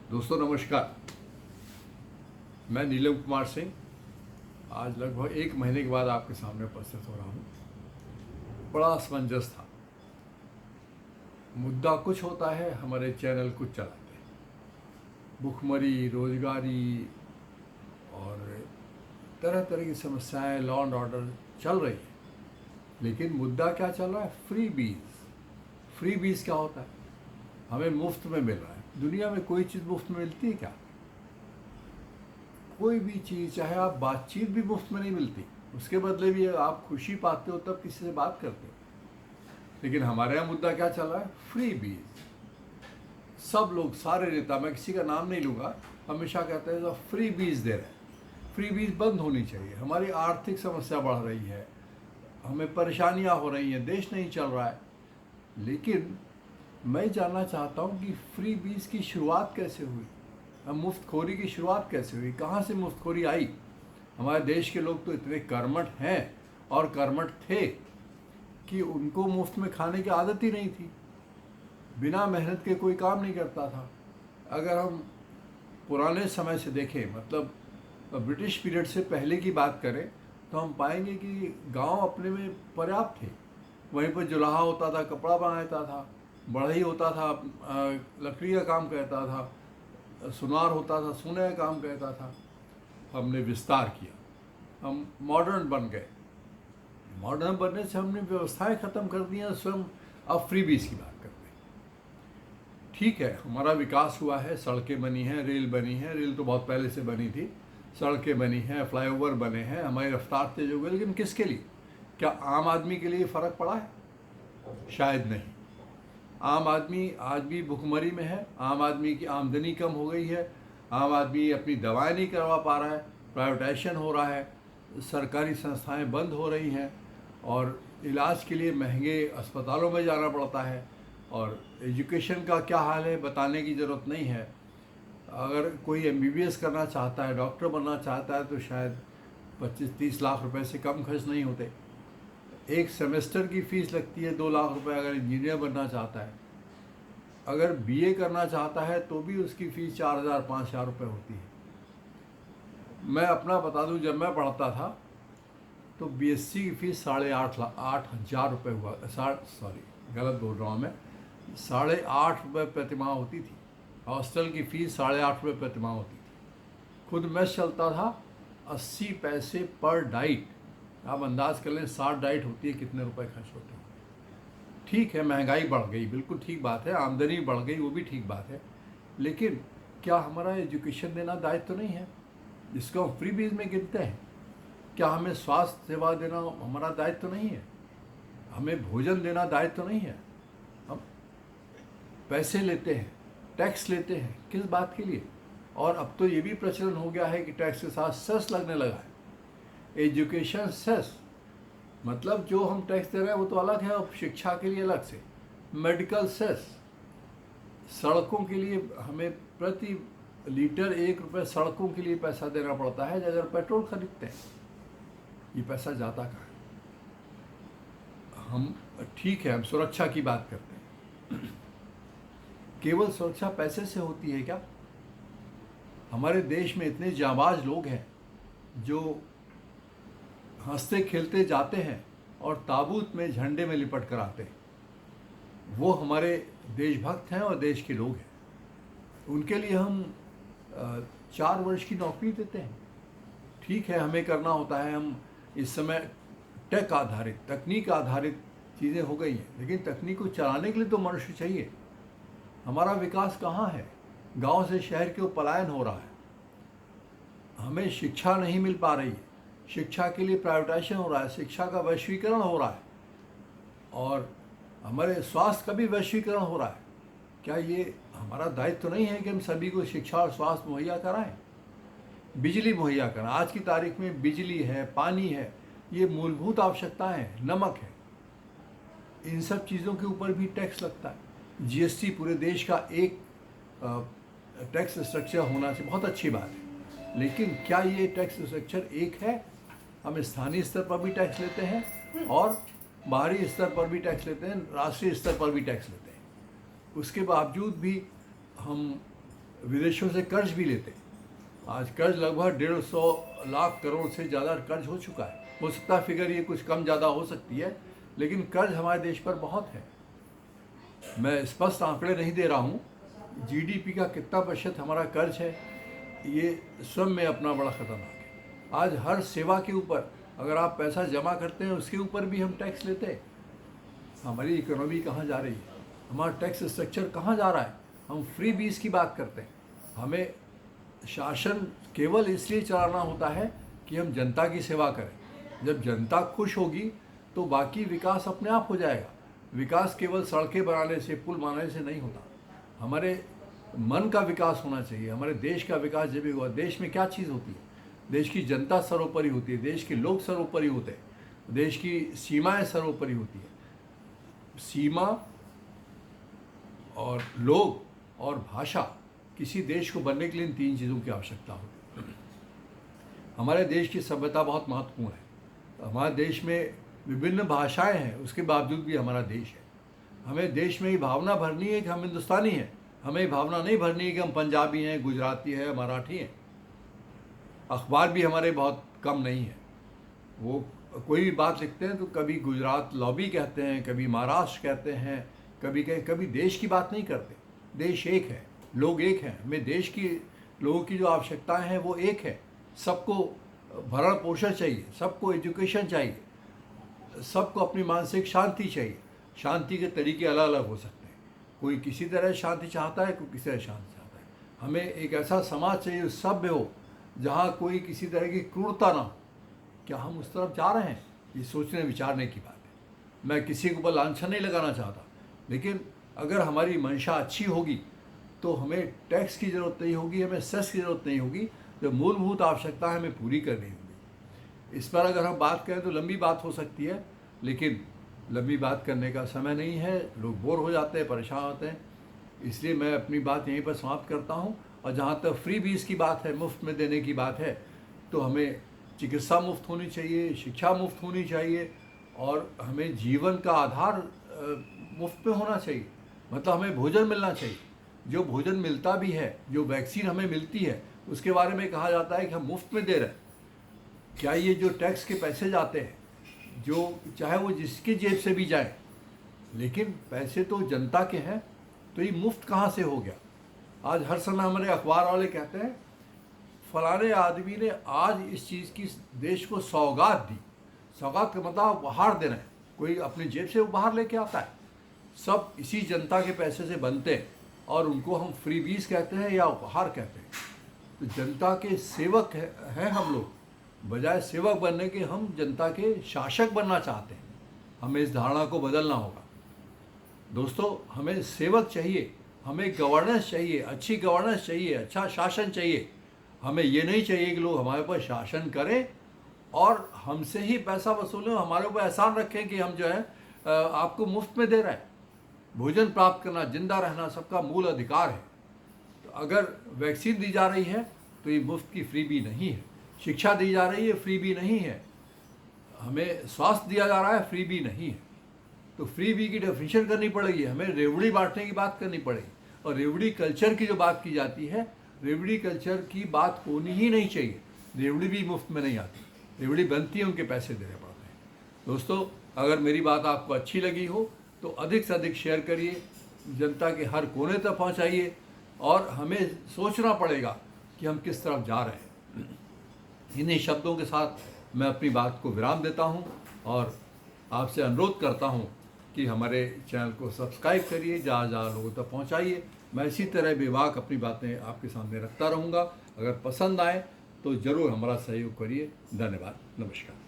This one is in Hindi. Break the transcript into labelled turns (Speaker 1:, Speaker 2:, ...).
Speaker 1: दोस्तों नमस्कार। मैं नीलम कुमार सिंह आज लगभग 1 महीने के बाद आपके सामने उपस्थित हो रहा हूँ। बड़ा असमंजस था। मुद्दा कुछ होता है, हमारे चैनल कुछ चलाते हैं। भुखमरी, रोजगारी और तरह तरह की समस्याएं, लॉ एंड ऑर्डर चल रही है। लेकिन मुद्दा क्या चल रहा है? फ्री बीज। फ्री बीज क्या होता है? हमें मुफ्त में मिल रहा है। दुनिया में कोई चीज़ मुफ्त में मिलती है क्या? कोई भी चीज़, चाहे आप बातचीत भी मुफ्त में नहीं मिलती, उसके बदले भी आप खुशी पाते हो तब किसी से बात करते हो। लेकिन हमारे यहाँ मुद्दा क्या चल रहा है? फ्री बीज। सब लोग, सारे नेता, मैं किसी का नाम नहीं लूँगा, हमेशा कहते हैं तो फ्री बीज दे रहे हैं। फ्री बीज बंद होनी चाहिए। हमारी आर्थिक समस्या बढ़ रही है, हमें परेशानियाँ हो रही हैं, देश नहीं चल रहा है। लेकिन मैं जानना चाहता हूँ कि फ्री बीज की शुरुआत कैसे हुई? मुफ्तखोरी की शुरुआत कैसे हुई? कहाँ से मुफ्तखोरी आई? हमारे देश के लोग तो इतने कर्मठ हैं और कर्मठ थे कि उनको मुफ्त में खाने की आदत ही नहीं थी। बिना मेहनत के कोई काम नहीं करता था। अगर हम पुराने समय से देखें, मतलब ब्रिटिश पीरियड से पहले की बात करें, तो हम पाएंगे कि गांव अपने में पर्याप्त थे। वहीं पर जुलाहा होता था, कपड़ा बनाता था, बढ़ई होता था, लकड़ी का काम करता था, सुनार होता था, सोने का काम करता था। हमने विस्तार किया, हम मॉडर्न बन गए। मॉडर्न बनने से हमने व्यवस्थाएं ख़त्म कर दी हैं, स्वयं अब फ्रीबीज की बात करते हैं। ठीक है, हमारा विकास हुआ है, सड़कें बनी हैं, रेल बनी है। रेल तो बहुत पहले से बनी थी। सड़कें बनी हैं, फ्लाईओवर बने हैं, हमारी रफ्तार तेज हो गई। लेकिन किसके लिए? क्या आम आदमी के लिए फ़र्क पड़ा है? शायद नहीं। आम आदमी आज भी भुखमरी में है। आम आदमी की आमदनी कम हो गई है। आम आदमी अपनी दवाएं नहीं करवा पा रहा है। प्राइवेटाइजेशन हो रहा है, सरकारी संस्थाएं बंद हो रही हैं और इलाज के लिए महंगे अस्पतालों में जाना पड़ता है। और एजुकेशन का क्या हाल है बताने की ज़रूरत नहीं है। अगर कोई एमबीबीएस करना चाहता है, डॉक्टर बनना चाहता है, तो शायद 25-30 लाख रुपए से कम खर्च नहीं होते। एक सेमेस्टर की फ़ीस लगती है 2 लाख रुपए अगर इंजीनियर बनना चाहता है। अगर बीए करना चाहता है तो भी उसकी फ़ीस 4,000-5,000 रुपये होती है। मैं अपना बता दूं, जब मैं पढ़ता था तो बीएससी की फ़ीस 8,500 रुपये हुआ। गलत बोल रहा हूँ मैं, 8,500 रुपये प्रतिमाह होती थी। हॉस्टल की फ़ीस 8,500 रुपये प्रतिमाह होती थी। खुद मेस चलता था, 80 पैसे पर डाइट। आप अंदाज़ कर लें 60 डाइट होती है, कितने रुपए खर्च होते हैं। ठीक है, महंगाई बढ़ गई, बिल्कुल ठीक बात है। आमदनी बढ़ गई, वो भी ठीक बात है। लेकिन क्या हमारा एजुकेशन देना दायित्व तो नहीं है, जिसको हम फ्री बीज में गिनते हैं? क्या हमें स्वास्थ्य सेवा देना हमारा दायित्व तो नहीं है? हमें भोजन देना दायित्व तो नहीं है? हम पैसे लेते हैं, टैक्स लेते हैं, किस बात के लिए? और अब तो ये भी प्रचलन हो गया है कि टैक्स के साथ सेस लगने लगा है। एजुकेशन सेस, मतलब जो हम टैक्स दे रहे हैं वो तो अलग है, और शिक्षा के लिए अलग से। मेडिकल सेस, सड़कों के लिए हमें प्रति लीटर 1 रुपये सड़कों के लिए पैसा देना पड़ता है अगर पेट्रोल खरीदते हैं। ये पैसा जाता कहाँ है? हम ठीक है, हम सुरक्षा की बात करते हैं। केवल सुरक्षा पैसे से होती है क्या? हमारे देश में इतने जाबाज लोग हैं जो हंसते खेलते जाते हैं और ताबूत में झंडे में लिपट कर आते हैं। वो हमारे देशभक्त हैं और देश के लोग हैं। उनके लिए हम 4 वर्ष की नौकरी देते हैं। ठीक है, हमें करना होता है। हम इस समय टेक आधारित, तकनीक आधारित चीज़ें हो गई हैं, लेकिन तकनीक को चलाने के लिए तो मनुष्य चाहिए। हमारा विकास कहाँ है? गांव से शहर की ओर पलायन हो रहा है। हमें शिक्षा नहीं मिल पा रही है। शिक्षा के लिए प्राइवेटाइजेशन हो रहा है, शिक्षा का वैश्वीकरण हो रहा है, और हमारे स्वास्थ्य का भी वैश्वीकरण हो रहा है। क्या ये हमारा दायित्व तो नहीं है कि हम सभी को शिक्षा और स्वास्थ्य मुहैया कराएं? बिजली मुहैया कराएं। आज की तारीख में बिजली है, पानी है, ये मूलभूत आवश्यकताएं हैं, नमक है। इन सब चीज़ों के ऊपर भी टैक्स लगता है। जीएसटी पूरे देश का एक टैक्स स्ट्रक्चर होना चाहिए, बहुत अच्छी बात है। लेकिन क्या ये टैक्स स्ट्रक्चर एक है? हम स्थानीय स्तर पर भी टैक्स लेते हैं और बाहरी स्तर पर भी टैक्स लेते हैं, राष्ट्रीय स्तर पर भी टैक्स लेते हैं। उसके बावजूद भी हम विदेशों से कर्ज भी लेते हैं। आज कर्ज लगभग 150 लाख करोड़ से ज़्यादा कर्ज हो चुका है। हो सकता है फिगर ये कुछ कम ज़्यादा हो सकती है, लेकिन कर्ज हमारे देश पर बहुत है। मैं स्पष्ट आंकड़े नहीं दे रहा हूँ, जीडीपी का कितना % हमारा कर्ज है ये स्वयं में अपना बड़ा खतरनाक है। आज हर सेवा के ऊपर अगर आप पैसा जमा करते हैं उसके ऊपर भी हम टैक्स लेते हैं। हमारी इकोनॉमी कहाँ जा रही है, हमारा टैक्स स्ट्रक्चर कहाँ जा रहा है। हम फ्री बीज की बात करते हैं। हमें शासन केवल इसलिए चलाना होता है कि हम जनता की सेवा करें। जब जनता खुश होगी तो बाकी विकास अपने आप हो जाएगा। विकास केवल सड़कें बनाने से, पुल बनाने से नहीं होता। हमारे मन का विकास होना चाहिए। हमारे देश का विकास जब भी हुआ, देश में क्या चीज़ होती है, देश की जनता सर्वोपरि होती है, देश के लोग सर्वोपरि होते हैं, देश की सीमाएं सर्वोपरि होती है। सीमा और लोग और भाषा, किसी देश को बनने के लिए इन 3 चीज़ों की आवश्यकता होती है। हमारे देश की सभ्यता बहुत महत्वपूर्ण है। हमारे देश में विभिन्न भाषाएं हैं, उसके बावजूद भी हमारा देश है। हमें देश में ये भावना भरनी है कि हम हिंदुस्तानी हैं। हमें ये भावना नहीं भरनी है कि हम पंजाबी हैं, गुजराती हैं, मराठी हैं। अखबार भी हमारे बहुत कम नहीं है। वो कोई भी बात लिखते हैं तो कभी गुजरात लॉबी कहते हैं, कभी महाराष्ट्र कहते हैं, कभी देश की बात नहीं करते। देश एक है, लोग एक हैं। हमें देश की लोगों की जो आवश्यकताएं हैं वो एक है। सबको भरण पोषण चाहिए, सबको एजुकेशन चाहिए, सबको अपनी मानसिक शांति चाहिए। शांति के तरीके अलग अलग हो सकते हैं। कोई किसी तरह शांति चाहता है, कोई किसी तरह शांति चाहता है। हमें एक ऐसा समाज चाहिए जो सभ्य हो, जहाँ कोई किसी तरह की क्रूरता ना हो। क्या हम उस तरफ जा रहे हैं, ये सोचने विचारने की बात है। मैं किसी के ऊपर लांछन नहीं लगाना चाहता, लेकिन अगर हमारी मंशा अच्छी होगी तो हमें टैक्स की ज़रूरत नहीं होगी, हमें सेस की ज़रूरत नहीं होगी। जो मूलभूत आवश्यकता है हमें पूरी करनी होगी। इस पर अगर हम बात करें तो लंबी बात हो सकती है, लेकिन लंबी बात करने का समय नहीं है। लोग बोर हो जाते हैं, परेशान होते हैं। इसलिए मैं अपनी बात यहीं पर समाप्त करता हूँ। और जहाँ तक फ्री बीज की बात है, मुफ्त में देने की बात है, तो हमें चिकित्सा मुफ्त होनी चाहिए, शिक्षा मुफ्त होनी चाहिए, और हमें जीवन का आधार मुफ्त में होना चाहिए। मतलब हमें भोजन मिलना चाहिए। जो भोजन मिलता भी है, जो वैक्सीन हमें मिलती है, उसके बारे में कहा जाता है कि हम मुफ्त में दे रहे हैं। क्या ये जो टैक्स के पैसे जाते हैं, जो चाहे वो जिसके जेब से भी जाए, लेकिन पैसे तो जनता के हैं, तो ये मुफ्त कहाँ से हो गया। आज हर समय हमारे अखबार वाले कहते हैं फलाने आदमी ने आज इस चीज़ की देश को सौगात दी। सौगात का मतलब उपहार देना है। कोई अपनी जेब से उपहार लेके आता है। सब इसी जनता के पैसे से बनते हैं, और उनको हम फ्री बीज कहते हैं या उपहार कहते हैं। तो जनता के सेवक हैं हम लोग। बजाय सेवक बनने के हम जनता के शासक बनना चाहते हैं। हमें इस धारणा को बदलना होगा। दोस्तों, हमें सेवक चाहिए, हमें गवर्नेंस चाहिए, अच्छी गवर्नेंस चाहिए, अच्छा शासन चाहिए। हमें ये नहीं चाहिए कि लोग हमारे ऊपर शासन करें और हमसे ही पैसा वसूलें, हमारे ऊपर एहसान रखें कि हम जो है आपको मुफ्त में दे रहे हैं। भोजन प्राप्त करना, जिंदा रहना सबका मूल अधिकार है। तो अगर वैक्सीन दी जा रही है तो ये मुफ्त की फ्री भी नहीं है। शिक्षा दी जा रही है, फ्री भी नहीं है। हमें स्वास्थ्य दिया जा रहा है, फ्री भी नहीं है। तो फ्री बी की डेफिनेशन करनी पड़ेगी। हमें रेवड़ी बांटने की बात करनी पड़ेगी। और रेवड़ी कल्चर की जो बात की जाती है, रेवड़ी कल्चर की बात होनी ही नहीं चाहिए। रेवड़ी भी मुफ्त में नहीं आती। रेवड़ी बनती है, उनके पैसे देने पड़ते हैं। दोस्तों, अगर मेरी बात आपको अच्छी लगी हो तो अधिक से अधिक शेयर करिए, जनता के हर कोने तक पहुंचाइए, और हमें सोचना पड़ेगा कि हम किस तरफ जा रहे हैं। इन्हीं शब्दों के साथ मैं अपनी बात को विराम देता हूं और आपसे अनुरोध करता हूं कि हमारे चैनल को सब्सक्राइब करिए, जहाँ जहाँ लोगों तक पहुँचाइए। मैं इसी तरह बेबाक अपनी बातें आपके सामने रखता रहूँगा। अगर पसंद आए तो ज़रूर हमारा सहयोग करिए। धन्यवाद। नमस्कार।